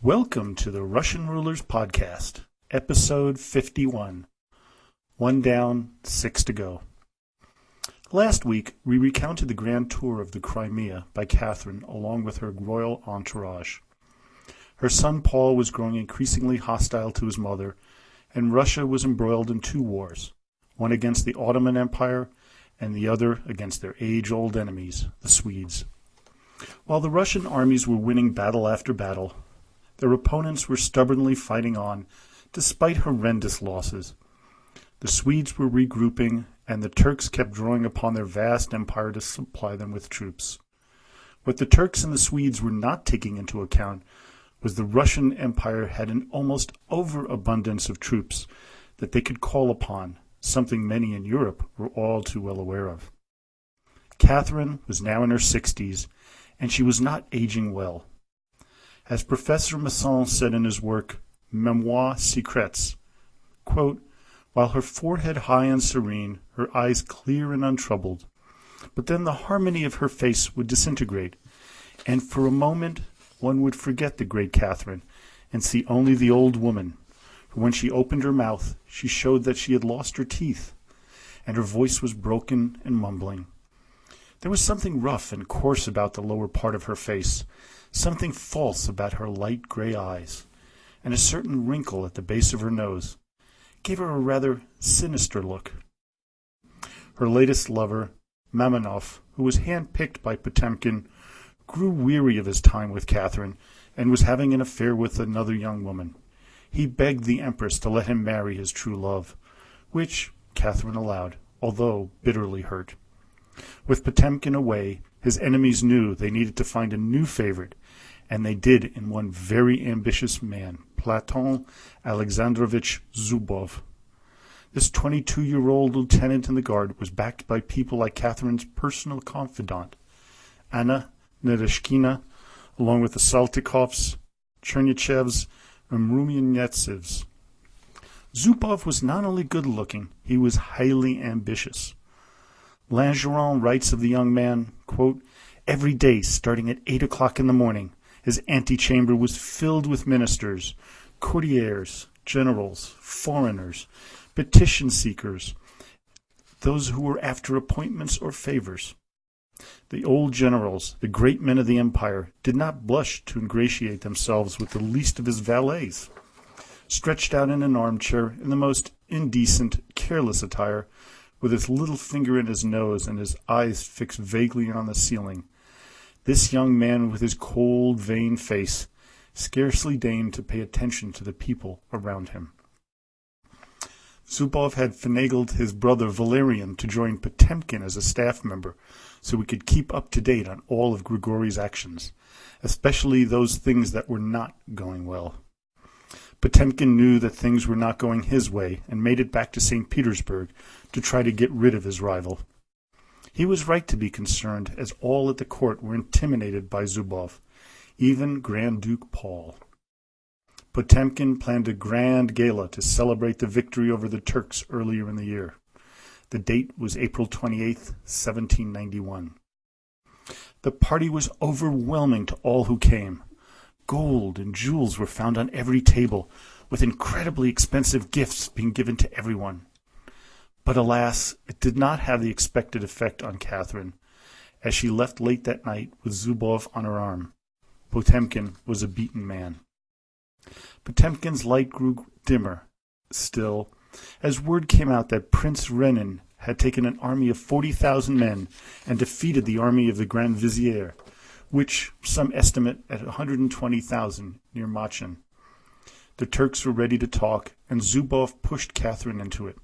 Welcome to the Russian Rulers Podcast, Episode 51. One down, six to go. Last week, we recounted the grand tour of the Crimea by Catherine along with her royal entourage. Her son Paul was growing increasingly hostile to his mother, and Russia was embroiled in two wars, one against the Ottoman Empire and the other against their age-old enemies, the Swedes. While the Russian armies were winning battle after battle, their opponents were stubbornly fighting on, despite horrendous losses. The Swedes were regrouping, and the Turks kept drawing upon their vast empire to supply them with troops. What the Turks and the Swedes were not taking into account was the Russian Empire had an almost overabundance of troops that they could call upon, something many in Europe were all too well aware of. Catherine was now in her 60s, and she was not aging well. As Professor Masson said in his work, Memoires Secrets, quote, while her forehead high and serene, her eyes clear and untroubled, but then the harmony of her face would disintegrate, and for a moment one would forget the great Catherine and see only the old woman, for when she opened her mouth she showed that she had lost her teeth, and her voice was broken and mumbling. There was something rough and coarse about the lower part of her face, something false about her light gray eyes, and a certain wrinkle at the base of her nose gave her a rather sinister look. Her latest lover, Mamanoff, who was hand-picked by Potemkin, grew weary of his time with Catherine and was having an affair with another young woman. He begged the Empress to let him marry his true love, which Catherine allowed, although bitterly hurt. With Potemkin away, his enemies knew they needed to find a new favorite, and they did in one very ambitious man, Platon Alexandrovich Zubov. This 22-year-old lieutenant in the Guard was backed by people like Catherine's personal confidant, Anna Nereshkina, along with the Saltykovs, Chernyshevs, and Rumianetsevs. Zubov was not only good-looking, he was highly ambitious. Langeron writes of the young man, quote, every day, starting at 8 o'clock in the morning, his antechamber was filled with ministers, courtiers, generals, foreigners, petition seekers, those who were after appointments or favors. The old generals, the great men of the empire, did not blush to ingratiate themselves with the least of his valets. Stretched out in an armchair, in the most indecent, careless attire, with his little finger in his nose and his eyes fixed vaguely on the ceiling, this young man with his cold, vain face scarcely deigned to pay attention to the people around him. Zubov had finagled his brother Valerian to join Potemkin as a staff member so he could keep up to date on all of Grigori's actions, especially those things that were not going well. Potemkin knew that things were not going his way and made it back to St. Petersburg to try to get rid of his rival. He was right to be concerned, as all at the court were intimidated by Zubov, even Grand Duke Paul. Potemkin planned a grand gala to celebrate the victory over the Turks earlier in the year. The date was April 28, 1791. The party was overwhelming to all who came. Gold and jewels were found on every table, with incredibly expensive gifts being given to everyone. But alas, it did not have the expected effect on Catherine, as she left late that night with Zubov on her arm. Potemkin was a beaten man. Potemkin's light grew dimmer still, as word came out that Prince Renin had taken an army of 40,000 men and defeated the army of the Grand Vizier, which some estimate at 120,000 near Machin. The Turks were ready to talk, and Zubov pushed Catherine into it.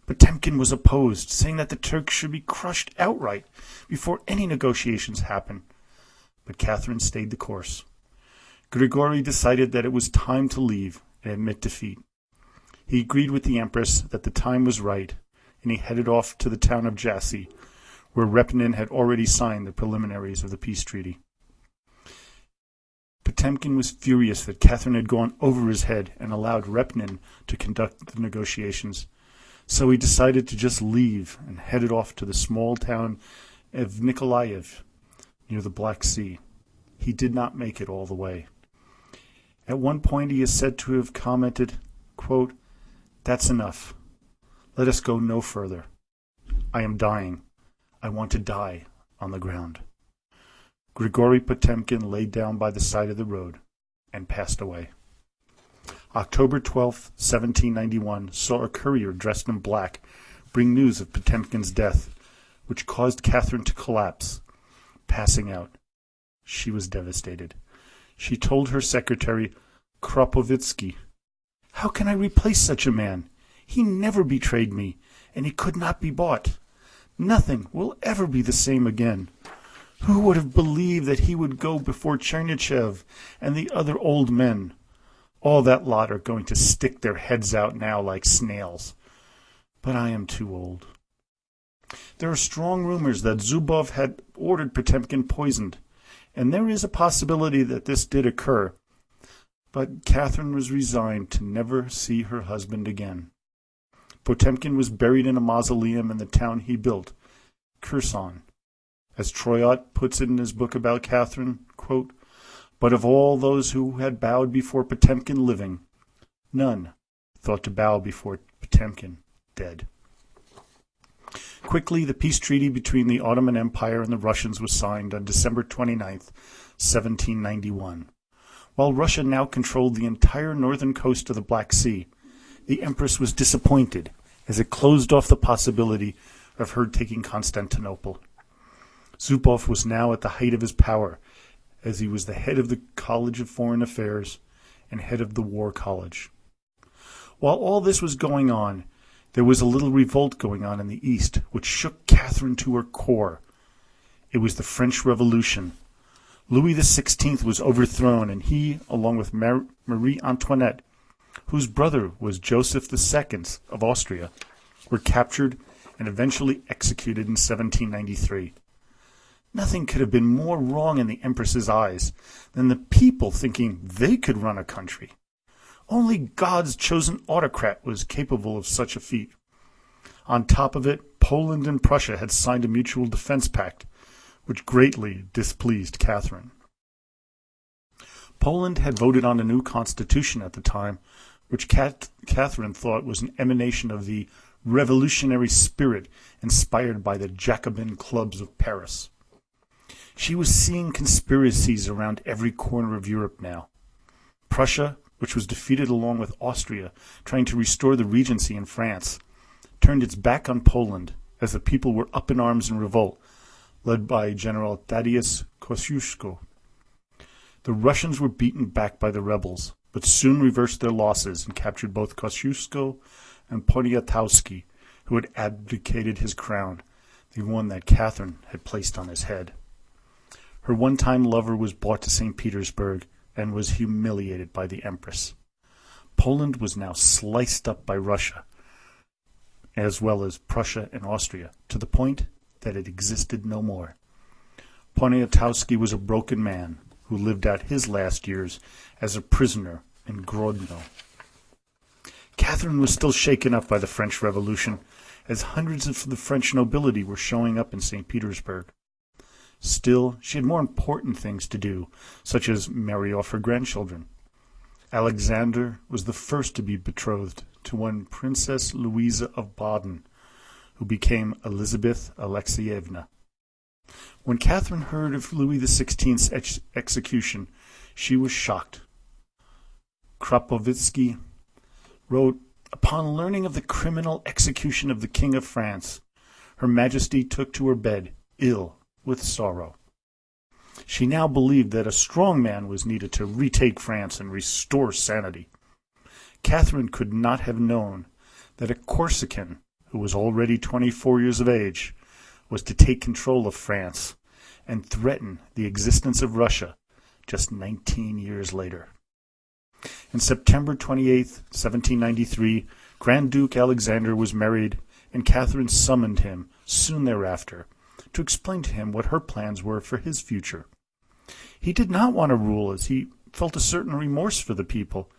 Potemkin was opposed, saying that the Turks should be crushed outright before any negotiations happened. But Catherine stayed the course. Grigori decided that it was time to leave and admit defeat. He agreed with the Empress that the time was right, and he headed off to the town of Jassy, where Repnin had already signed the preliminaries of the peace treaty. Potemkin was furious that Catherine had gone over his head and allowed Repnin to conduct the negotiations, so he decided to just leave and headed off to the small town of Nikolaev, near the Black Sea. He did not make it all the way. At one point he is said to have commented, quote, "That's enough. Let us go no further. I am dying. I want to die on the ground." Grigory Potemkin lay down by the side of the road and passed away. October 12, 1791, saw a courier dressed in black bring news of Potemkin's death, which caused Catherine to collapse, passing out. She was devastated. She told her secretary, Kropovitsky, "How can I replace such a man? He never betrayed me, and he could not be bought. Nothing will ever be the same again. Who would have believed that he would go before Chernychev and the other old men? All that lot are going to stick their heads out now like snails. But I am too old." There are strong rumors that Zubov had ordered Potemkin poisoned, and there is a possibility that this did occur. But Catherine was resigned to never see her husband again. Potemkin was buried in a mausoleum in the town he built, Kherson. As Troyat puts it in his book about Catherine, quote, "But of all those who had bowed before Potemkin living, none thought to bow before Potemkin dead." Quickly, the peace treaty between the Ottoman Empire and the Russians was signed on December 29, 1791. While Russia now controlled the entire northern coast of the Black Sea, the Empress was disappointed as it closed off the possibility of her taking Constantinople. Zubov was now at the height of his power, as he was the head of the College of Foreign Affairs and head of the War College. While all this was going on, there was a little revolt going on in the East, which shook Catherine to her core. It was the French Revolution. Louis XVI was overthrown, and he, along with Marie Antoinette, whose brother was Joseph II of Austria, were captured and eventually executed in 1793. Nothing could have been more wrong in the Empress's eyes than the people thinking they could run a country. Only God's chosen autocrat was capable of such a feat. On top of it, Poland and Prussia had signed a mutual defense pact, which greatly displeased Catherine. Poland had voted on a new constitution at the time, which Catherine thought was an emanation of the revolutionary spirit inspired by the Jacobin clubs of Paris. She was seeing conspiracies around every corner of Europe now. Prussia, which was defeated along with Austria, trying to restore the regency in France, turned its back on Poland as the people were up in arms in revolt, led by General Tadeusz Kosciuszko. The Russians were beaten back by the rebels, but soon reversed their losses and captured both Kosciuszko and Poniatowski, who had abdicated his crown, the one that Catherine had placed on his head. Her one-time lover was brought to St. Petersburg and was humiliated by the Empress. Poland was now sliced up by Russia, as well as Prussia and Austria, to the point that it existed no more. Poniatowski was a broken man who lived out his last years as a prisoner in Grodno. Catherine was still shaken up by the French Revolution, as hundreds of the French nobility were showing up in St. Petersburg. Still, she had more important things to do, such as marry off her grandchildren. Alexander was the first to be betrothed to one Princess Louisa of Baden, who became Elizabeth Alexeyevna. When Catherine heard of Louis XVI's execution, she was shocked. Kropovitsky wrote, "Upon learning of the criminal execution of the King of France, Her Majesty took to her bed, ill with sorrow." She now believed that a strong man was needed to retake France and restore sanity. Catherine could not have known that a Corsican, who was already 24 years of age, was to take control of France and threaten the existence of Russia just 19 years later. On September 28, 1793, Grand Duke Alexander was married, and Catherine summoned him soon thereafter to explain to him what her plans were for his future. He did not want to rule, as he felt a certain remorse for the people,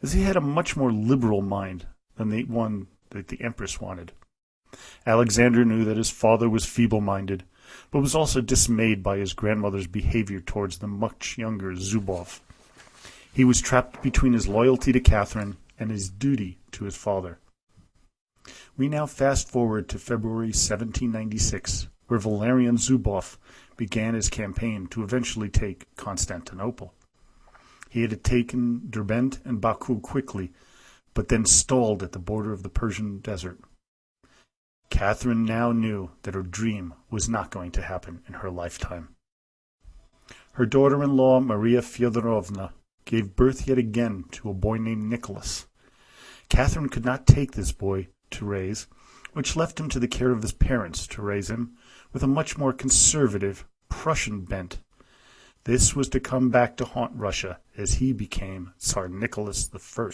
as he had a much more liberal mind than the one that the Empress wanted. Alexander knew that his father was feeble-minded, but was also dismayed by his grandmother's behavior towards the much younger Zubov. He was trapped between his loyalty to Catherine and his duty to his father. We now fast forward to February 1796, where Valerian Zubov began his campaign to eventually take Constantinople. He had taken Derbent and Baku quickly, but then stalled at the border of the Persian desert. Catherine now knew that her dream was not going to happen in her lifetime. Her daughter-in-law, Maria Fyodorovna, gave birth yet again to a boy named Nicholas. Catherine could not take this boy to raise, which left him to the care of his parents to raise him with a much more conservative Prussian bent. This was to come back to haunt Russia as he became Tsar Nicholas I.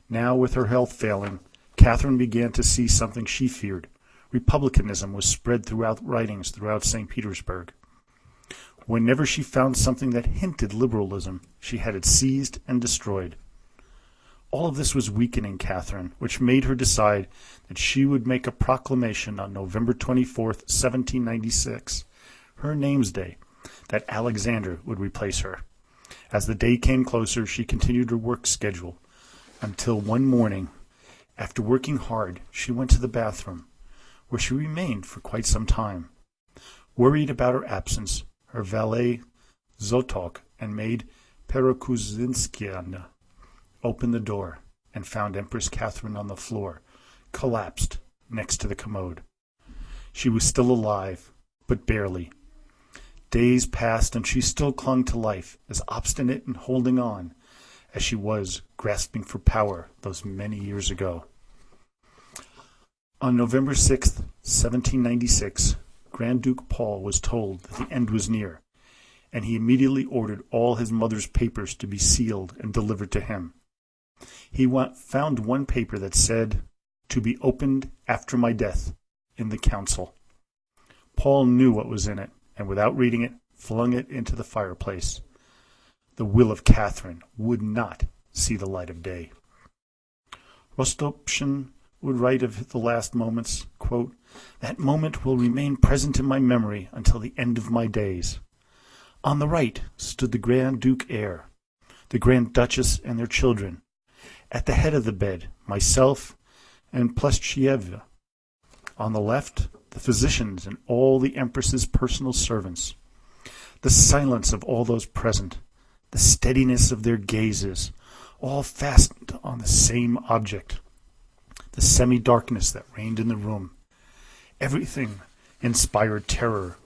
Now, with her health failing, Catherine began to see something she feared. Republicanism was spread throughout writings throughout St. Petersburg. Whenever she found something that hinted liberalism, she had it seized and destroyed. All of this was weakening Catherine, which made her decide that she would make a proclamation on November 24th, 1796, her name's day, that Alexander would replace her. As the day came closer, she continued her work schedule, until one morning, after working hard, she went to the bathroom, where she remained for quite some time. Worried about her absence, her valet Zotok and maid Perokuzinskiana opened the door and found Empress Catherine on the floor, collapsed next to the commode. She was still alive, but barely. Days passed and she still clung to life, as obstinate and holding on as she was grasping for power those many years ago. On November 6, 1796, Grand Duke Paul was told that the end was near, and he immediately ordered all his mother's papers to be sealed and delivered to him. He found one paper that said, "To be opened after my death, in the council." Paul knew what was in it, and without reading it, flung it into the fireplace. The will of Catherine would not see the light of day. Rostopchin would write of the last moments, quote, "That moment will remain present in my memory until the end of my days." On the right stood the Grand Duke heir, the Grand Duchess and their children. At the head of the bed, myself and Pleshcheva. On the left, the physicians and all the Empress's personal servants. The silence of all those present, the steadiness of their gazes, all fastened on the same object. The semi-darkness that reigned in the room. Everything inspired terror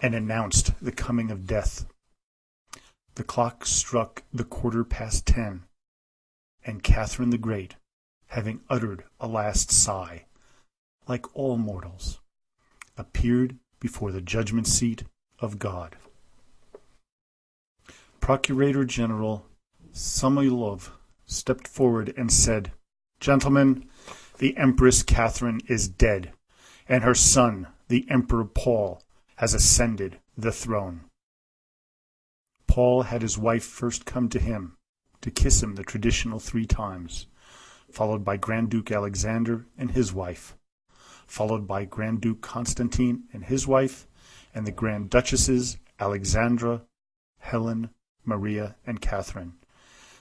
and announced the coming of death. The clock struck the 10:15, and Catherine the Great, having uttered a last sigh, like all mortals, appeared before the judgment seat of God. Procurator General Samoilov stepped forward and said, "Gentlemen, the Empress Catherine is dead, and her son, the Emperor Paul, has ascended the throne." Paul had his wife first come to him to kiss him the traditional 3 times, followed by Grand Duke Alexander and his wife, followed by Grand Duke Constantine and his wife, and the Grand Duchesses Alexandra, Helen, Maria, and Catherine.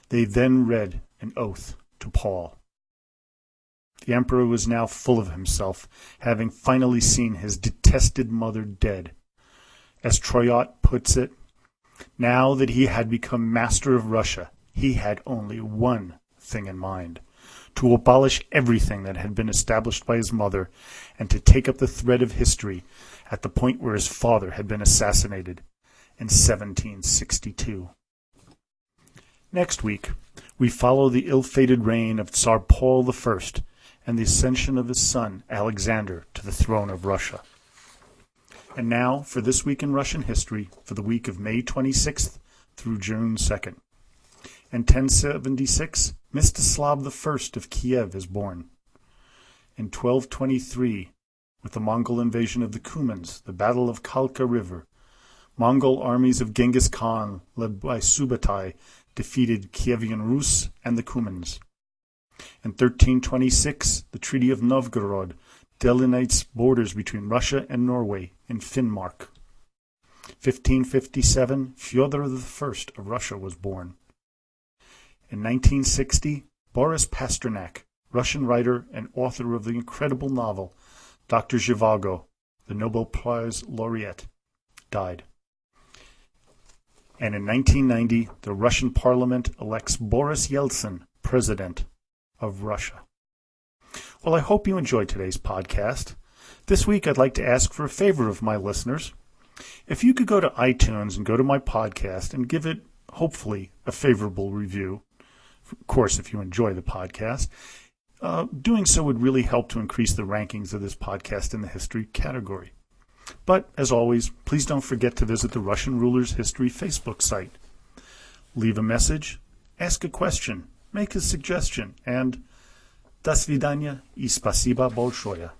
They then read an oath to Paul. The emperor was now full of himself, having finally seen his detested mother dead. As Troyat puts it, now that he had become master of Russia, he had only one thing in mind: to abolish everything that had been established by his mother, and to take up the thread of history at the point where his father had been assassinated in 1762. Next week, we follow the ill-fated reign of Tsar Paul I and the ascension of his son, Alexander, to the throne of Russia. And now, for this week in Russian history, for the week of May 26th through June 2nd. In 1076, Mstislav I of Kiev is born. In 1223, with the Mongol invasion of the Cumans, the Battle of Kalka River, Mongol armies of Genghis Khan, led by Subutai, defeated Kievan Rus and the Cumans. In 1326, the Treaty of Novgorod delineates borders between Russia and Norway in Finnmark. 1557, Fyodor I of Russia was born. In 1960, Boris Pasternak, Russian writer and author of the incredible novel Dr. Zhivago, the Nobel Prize laureate, died. And in 1990, the Russian parliament elects Boris Yeltsin president of Russia. Well, I hope you enjoyed today's podcast. This week, I'd like to ask for a favor of my listeners. If you could go to iTunes and go to my podcast and give it, hopefully, a favorable review, of course, if you enjoy the podcast, doing so would really help to increase the rankings of this podcast in the history category. But, as always, please don't forget to visit the Russian Rulers History Facebook site. Leave a message, ask a question, make a suggestion, and до свидания и спасибо большое.